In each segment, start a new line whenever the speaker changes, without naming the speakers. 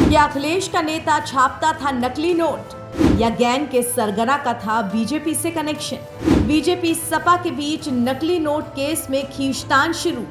क्या अखिलेश का नेता छापता था नकली नोट या गैंग के सरगना का था बीजेपी से कनेक्शन? बीजेपी सपा के बीच नकली नोट केस में खींचतान शुरू।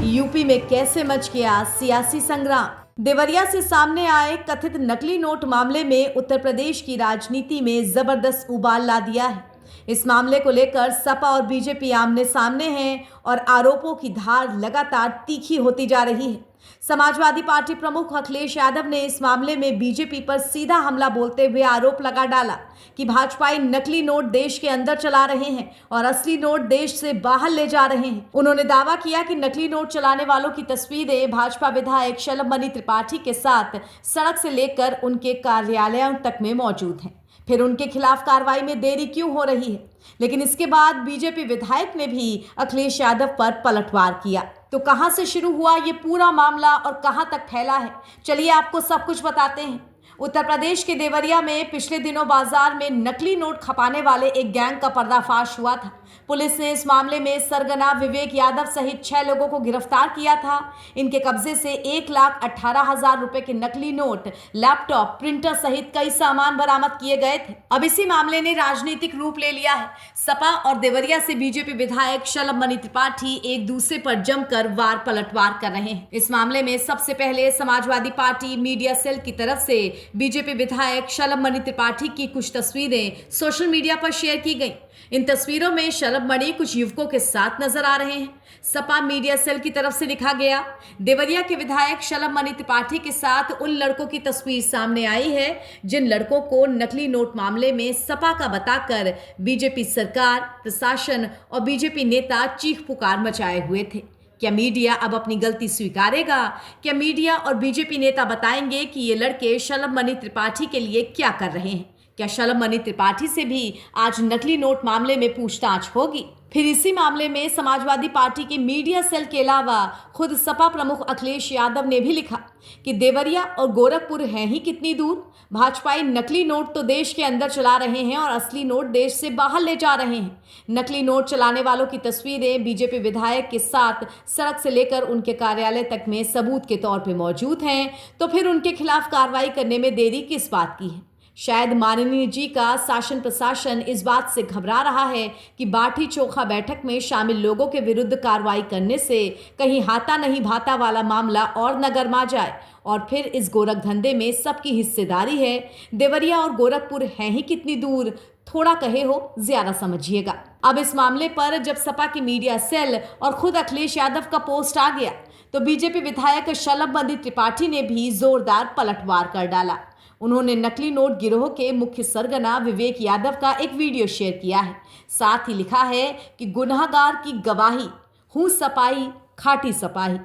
यूपी में कैसे मच गया सियासी संग्राम? देवरिया से सामने आए कथित नकली नोट मामले में उत्तर प्रदेश की राजनीति में जबरदस्त उबाल ला दिया है। इस मामले को लेकर सपा और बीजेपी आमने सामने हैं और आरोपों की धार लगातार तीखी होती जा रही है। समाजवादी पार्टी प्रमुख अखिलेश यादव ने इस मामले में बीजेपी पर सीधा हमला बोलते हुए आरोप लगा डाला कि भाजपाई नकली नोट देश के अंदर चला रहे हैं और असली नोट देश से बाहर ले जा रहे हैं। उन्होंने दावा किया कि नकली नोट चलाने वालों की तस्वीरें भाजपा विधायक शलभमणि त्रिपाठी के साथ सड़क से लेकर उनके कार्यालयों तक में मौजूद हैं। फिर उनके खिलाफ कार्रवाई में देरी क्यों हो रही है? लेकिन इसके बाद बीजेपी विधायक ने भी अखिलेश यादव पर पलटवार किया। तो कहां से शुरू हुआ ये पूरा मामला और कहां तक फैला है, चलिए आपको सब कुछ बताते हैं। उत्तर प्रदेश के देवरिया में पिछले दिनों बाजार में नकली नोट खपाने वाले एक गैंग का पर्दाफाश हुआ था। पुलिस ने इस मामले में सरगना विवेक यादव सहित 6 लोगों को गिरफ्तार किया था। इनके कब्जे से 1,18,000 रुपए के नकली नोट, लैपटॉप, प्रिंटर सहित कई सामान बरामद किए गए थे। अब इसी मामले ने राजनीतिक रूप ले लिया है। सपा और देवरिया से बीजेपी विधायक शलभमणि त्रिपाठी एक दूसरे पर जमकर वार पलटवार कर रहे हैं। इस मामले में सबसे पहले समाजवादी पार्टी मीडिया सेल की तरफ से बीजेपी विधायक शलभमणि त्रिपाठी की कुछ तस्वीरें सोशल मीडिया पर शेयर की गई। इन तस्वीरों में शलभमणि कुछ युवकों के साथ नजर आ रहे हैं। सपा मीडिया सेल की तरफ से लिखा गया, देवरिया के विधायक शलभमणि त्रिपाठी के साथ उन लड़कों की तस्वीर सामने आई है जिन लड़कों को नकली नोट मामले में सपा का बताकर बीजेपी सरकार, प्रशासन और बीजेपी नेता चीख पुकार मचाए हुए थे। क्या मीडिया अब अपनी गलती स्वीकारेगा? क्या मीडिया और बीजेपी नेता बताएंगे कि ये लड़के शलभमणि त्रिपाठी के लिए क्या कर रहे हैं? क्या शलभमणि त्रिपाठी से भी आज नकली नोट मामले में पूछताछ होगी? फिर इसी मामले में समाजवादी पार्टी के मीडिया सेल के अलावा खुद सपा प्रमुख अखिलेश यादव ने भी लिखा कि देवरिया और गोरखपुर हैं ही कितनी दूर। भाजपाई नकली नोट तो देश के अंदर चला रहे हैं और असली नोट देश से बाहर ले जा रहे हैं। नकली नोट चलाने वालों की तस्वीरें बीजेपी विधायक के साथ सड़क से लेकर उनके कार्यालय तक में सबूत के तौर पर मौजूद हैं। तो फिर उनके खिलाफ कार्रवाई करने में देरी किस बात की है? शायद माननीय जी का शासन प्रशासन इस बात से घबरा रहा है कि बाठी चोखा बैठक में शामिल लोगों के विरुद्ध कार्रवाई करने से कहीं हाथा नहीं भाता वाला मामला और न गरमा जाए और फिर इस गोरख धंधे में सबकी हिस्सेदारी है। देवरिया और गोरखपुर हैं ही कितनी दूर, थोड़ा कहे हो ज्यादा समझिएगा। अब इस मामले पर जब सपा की मीडिया सेल और खुद अखिलेश यादव का पोस्ट आ गया तो बीजेपी विधायक शलभमणि त्रिपाठी ने भी जोरदार पलटवार कर डाला। उन्होंने नकली नोट गिरोह के मुख्य सरगना विवेक यादव का एक वीडियो शेयर किया है। साथ ही लिखा है कि गुनहगार की गवाही, हूँ सपाही खाटी सपाही।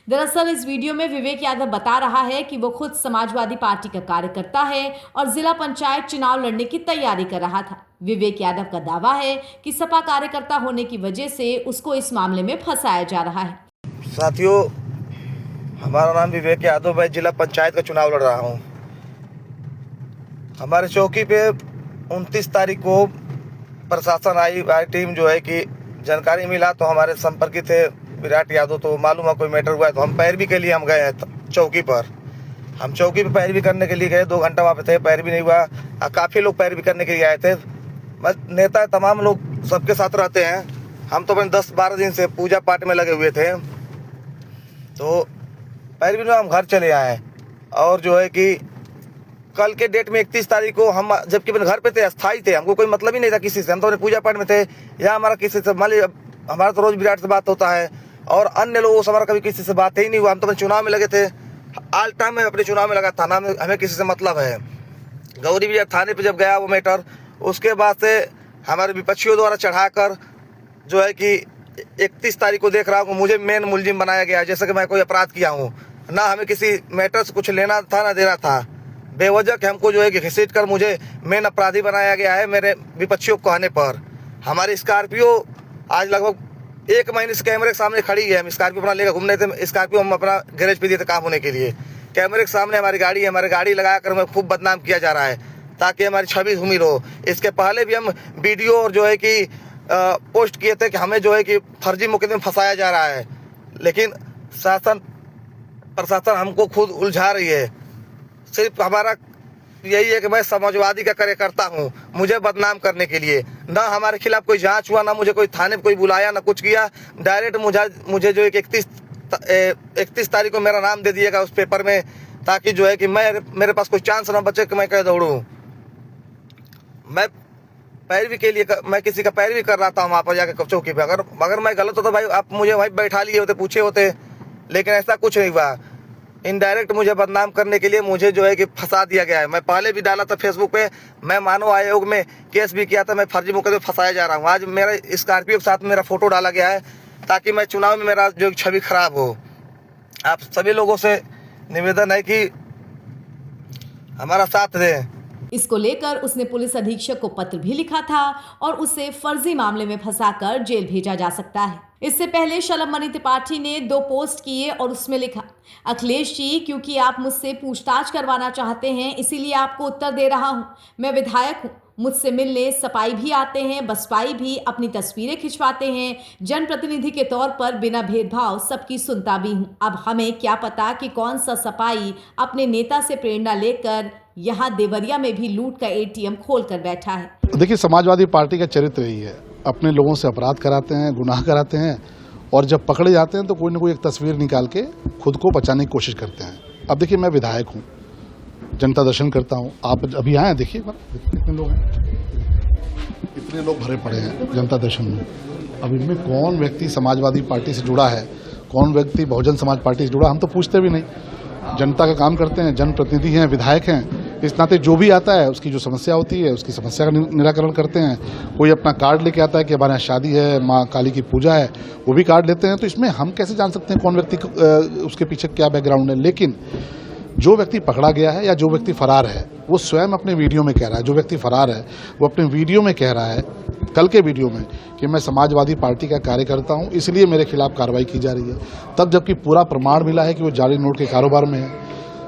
दरअसल इस वीडियो में विवेक यादव बता रहा है कि वो खुद समाजवादी पार्टी का कार्यकर्ता है और जिला पंचायत चुनाव लड़ने की तैयारी कर रहा था। विवेक यादव का दावा है कि सपा कार्यकर्ता होने की वजह से उसको इस मामले में फंसाया जा रहा है।
साथियों, हमारा नाम विवेक यादव है, जिला पंचायत का चुनाव लड़ रहा हूँ। हमारे चौकी पे 29 तारीख को प्रशासन आई टीम जो है कि जानकारी मिला तो हमारे संपर्की थे विराट यादव, तो मालूम है कोई मैटर हुआ है तो हम पैरवी के लिए हम गए हैं चौकी पर। हम चौकी पे पैरवी करने के लिए गए, 2 घंटा वहाँ पे थे, पैरवी नहीं हुआ। काफ़ी लोग पैरवी करने के लिए आए थे। नेता तमाम लोग सबके साथ रहते हैं। हम तो 10-12 दिन से पूजा पाठ में लगे हुए थे, तो पैरवी में हम घर चले आए। और जो है कि कल के डेट में 31 तारीख को हम जबकि अपने घर पे थे, अस्थाई थे, हमको कोई मतलब ही नहीं था किसी से। हम तो अपने पूजा पाठ में थे, या हमारा किसी से मान लीजिए हमारा तो रोज विराट से बात होता है और अन्य लोगों से हमारा कभी किसी से बात ही नहीं हुआ। हम तो अपने चुनाव में लगे थे, ऑल टाइम में अपने चुनाव में लगा, थाना में हमें किसी से मतलब है। गौरी विजय थाने पर जब गया वो मैटर, उसके बाद से हमारे विपक्षियों द्वारा चढ़ाकर जो है कि 31 तारीख को देख रहा हूँ मुझे मेन मुलजिम बनाया गया, जैसे कि मैं कोई अपराध किया हूँ। ना हमें किसी मैटर से कुछ लेना था ना देना था। बेवजह हमको जो है कि घसीट कर मुझे मेन अपराधी बनाया गया है मेरे विपक्षियों को कहने पर। हमारी स्कॉर्पियो आज लगभग 1 महीने से कैमरे के सामने खड़ी है। हम स्कॉर्पियो अपना लेकर घूमने थे, स्कॉर्पियो हम अपना गैरेज पे दिए थे काम होने के लिए। कैमरे के सामने हमारी गाड़ी है, हमारी गाड़ी लगाकर हमें खूब बदनाम किया जा रहा है ताकि हमारी छवि धूमिल हो। इसके पहले भी हम वीडियो और जो है कि पोस्ट किए थे कि हमें जो है कि फर्जी मुकदमे में फंसाया जा रहा है, लेकिन शासन प्रशासन हमको खुद उलझा रही है। सिर्फ हमारा यही है कि मैं समाजवादी का कार्यकर्ता हूँ, मुझे बदनाम करने के लिए। ना हमारे खिलाफ कोई जांच हुआ, ना मुझे कोई थाने पे कोई बुलाया, ना कुछ किया। डायरेक्ट मुझे जो एक 31 तारीख को मेरा नाम दे दिएगा उस पेपर में, ताकि जो है कि मेरे पास कोई चांस ना बचे कि मैं कहीं दौड़ूं। मैं पैरवी के लिए मैं किसी का पैरवी कर रहा था वहाँ पर जाकर चौकी पे। अगर मैं गलत होता भाई आप मुझे भाई बैठा लिए होते, पूछे होते, लेकिन ऐसा कुछ नहीं हुआ। इनडायरेक्ट मुझे बदनाम करने के लिए मुझे जो है कि फंसा दिया गया है। मैं पहले भी डाला था फेसबुक पे, मैं मानव आयोग में केस भी किया था, मैं फर्जी मुकदमे फंसाया जा रहा हूँ। आज मेरा स्कॉर्पियो के साथ मेरा फोटो डाला गया है ताकि मैं चुनाव में मेरा जो छवि खराब हो। आप सभी लोगों से निवेदन है कि हमारा साथ दें।
इसको लेकर उसने पुलिस अधीक्षक को पत्र भी लिखा था और उसे फर्जी मामले में फंसाकर जेल भेजा जा सकता है। इससे पहले शलभ मणि त्रिपाठी ने 2 पोस्ट किए और उसमें लिखा, अखिलेश जी, क्योंकि आप मुझसे पूछताछ करवाना चाहते हैं इसीलिए आपको उत्तर दे रहा हूं। मैं विधायक हूं, मुझसे मिलने सपाई भी आते हैं, बसपाई भी, अपनी तस्वीरें खिंचवाते हैं। जनप्रतिनिधि के तौर पर बिना भेदभाव सबकी सुनता भी हूं। अब हमें क्या पता कि कौन सा सपाई अपने नेता से प्रेरणा लेकर यहाँ देवरिया में भी लूट का ATM खोल कर बैठा है।
देखिए, समाजवादी पार्टी का चरित्र यही है, अपने लोगों से अपराध कराते हैं, गुनाह कराते हैं, और जब पकड़े जाते हैं तो कोई ना कोई एक तस्वीर निकाल के खुद को बचाने की कोशिश करते हैं। अब देखिए, मैं विधायक हूँ, जनता दर्शन करता हूँ। आप अभी आए, देखिए कितने लोग हैं, इतने लोग भरे पड़े हैं जनता दर्शन में। अब इनमें कौन व्यक्ति समाजवादी पार्टी से जुड़ा है, कौन व्यक्ति बहुजन समाज पार्टी से जुड़ा, हम तो पूछते भी नहीं। जनता का काम करते हैं, जनप्रतिनिधि हैं, विधायक हैं, इस नाते जो भी आता है उसकी जो समस्या होती है उसकी समस्या का निराकरण करते हैं। कोई अपना कार्ड लेके आता है कि हमारे यहाँ शादी है, माँ काली की पूजा है, वो भी कार्ड लेते हैं। तो इसमें हम कैसे जान सकते हैं कौन व्यक्ति उसके पीछे क्या बैकग्राउंड है। लेकिन जो व्यक्ति पकड़ा गया है या जो व्यक्ति फरार है वो स्वयं अपने वीडियो में कह रहा है, जो व्यक्ति फरार है वो अपने वीडियो में कह रहा है, कल के वीडियो में, कि मैं समाजवादी पार्टी का कार्यकर्ता हूं, इसलिए मेरे खिलाफ कार्रवाई की जा रही है। तब जबकि पूरा प्रमाण मिला है कि वो जाली नोट के कारोबार में है।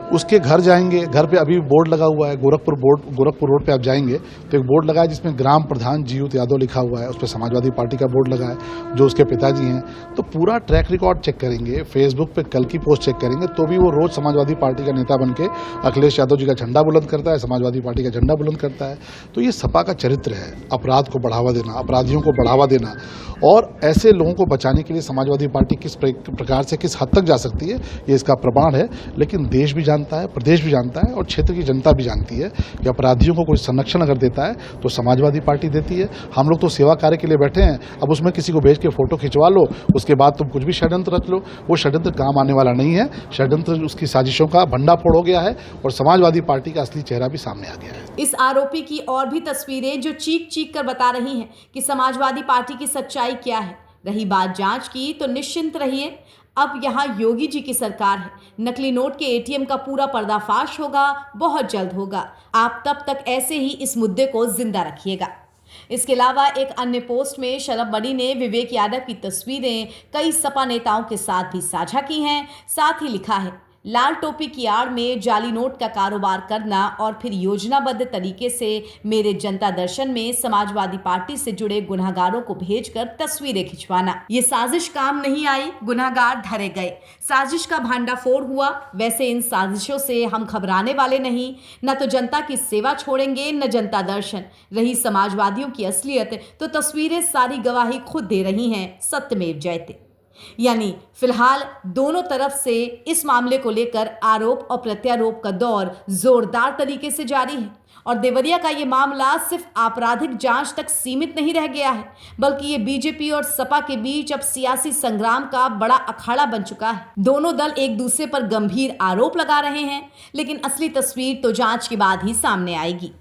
उसके घर जाएंगे, घर पे अभी बोर्ड लगा हुआ है, गोरखपुर रोड पे आप जाएंगे तो एक बोर्ड लगा है जिसमें ग्राम प्रधान जीयूत यादव लिखा हुआ है, उस पर समाजवादी पार्टी का बोर्ड लगा है जो उसके पिताजी हैं। तो पूरा ट्रैक रिकॉर्ड चेक करेंगे, फेसबुक पे कल की पोस्ट चेक करेंगे, तो भी वो रोज समाजवादी पार्टी का नेता बन के अखिलेश यादव जी का झंडा बुलंद करता है, समाजवादी पार्टी का झंडा बुलंद करता है। तो ये सपा का चरित्र है, अपराध को बढ़ावा देना, अपराधियों को बढ़ावा देना, और ऐसे लोगों को बचाने के लिए समाजवादी पार्टी किस प्रकार से किस हद तक जा सकती है ये इसका प्रमाण है। लेकिन देश भी जानता है, प्रदेश भी जानता है और क्षेत्र की जनता भी जानती है कि अपराधियों को कोई संरक्षण अगर देता है तो समाजवादी पार्टी देती है। हम लोग तो सेवा कार्य के लिए बैठे हैं, अब उसमें किसी को भेज के फोटो खिंचवा लो, उसके बाद तुम कुछ भी षड्यंत्र रच लो, वो षड्यंत्र काम आने वाला नहीं है। षड्यंत्र उसकी साजिशों का भंडाफोड़ हो गया है और समाजवादी पार्टी का असली चेहरा भी सामने आ गया है।
इस आरोपी की और भी तस्वीरें जो चीख चीख कर बता रही हैं कि समाजवादी पार्टी की सच्चाई क्या है। रही बात जांच की तो निश्चिंत रहिए, अब यहाँ योगी जी की सरकार है। नकली नोट के ATM का पूरा पर्दाफाश होगा, बहुत जल्द होगा। आप तब तक ऐसे ही इस मुद्दे को जिंदा रखिएगा। इसके अलावा एक अन्य पोस्ट में शलभ मणि ने विवेक यादव की तस्वीरें कई सपा नेताओं के साथ भी साझा की हैं। साथ ही लिखा है, लाल टोपी की आड़ में जाली नोट का कारोबार करना और फिर योजनाबद्ध तरीके से मेरे जनता दर्शन में समाजवादी पार्टी से जुड़े गुनहगारों को भेजकर तस्वीरें खिंचवाना। ये साजिश काम नहीं आई, गुनहगार धरे गए, साजिश का भांडाफोड़ हुआ। वैसे इन साजिशों से हम घबराने वाले नहीं, न तो जनता की सेवा छोड़ेंगे न जनता दर्शन। रही समाजवादियों की असलियत तो तस्वीरें सारी गवाही खुद दे रही हैं, सत्यमेव जयते। यानी फिलहाल दोनों तरफ से इस मामले को लेकर आरोप और प्रत्यारोप का दौर जोरदार तरीके से जारी है और देवरिया का ये मामला सिर्फ आपराधिक जांच तक सीमित नहीं रह गया है, बल्कि ये बीजेपी और सपा के बीच अब सियासी संग्राम का बड़ा अखाड़ा बन चुका है। दोनों दल एक दूसरे पर गंभीर आरोप लगा रहे हैं, लेकिन असली तस्वीर तो जांच के बाद ही सामने आएगी।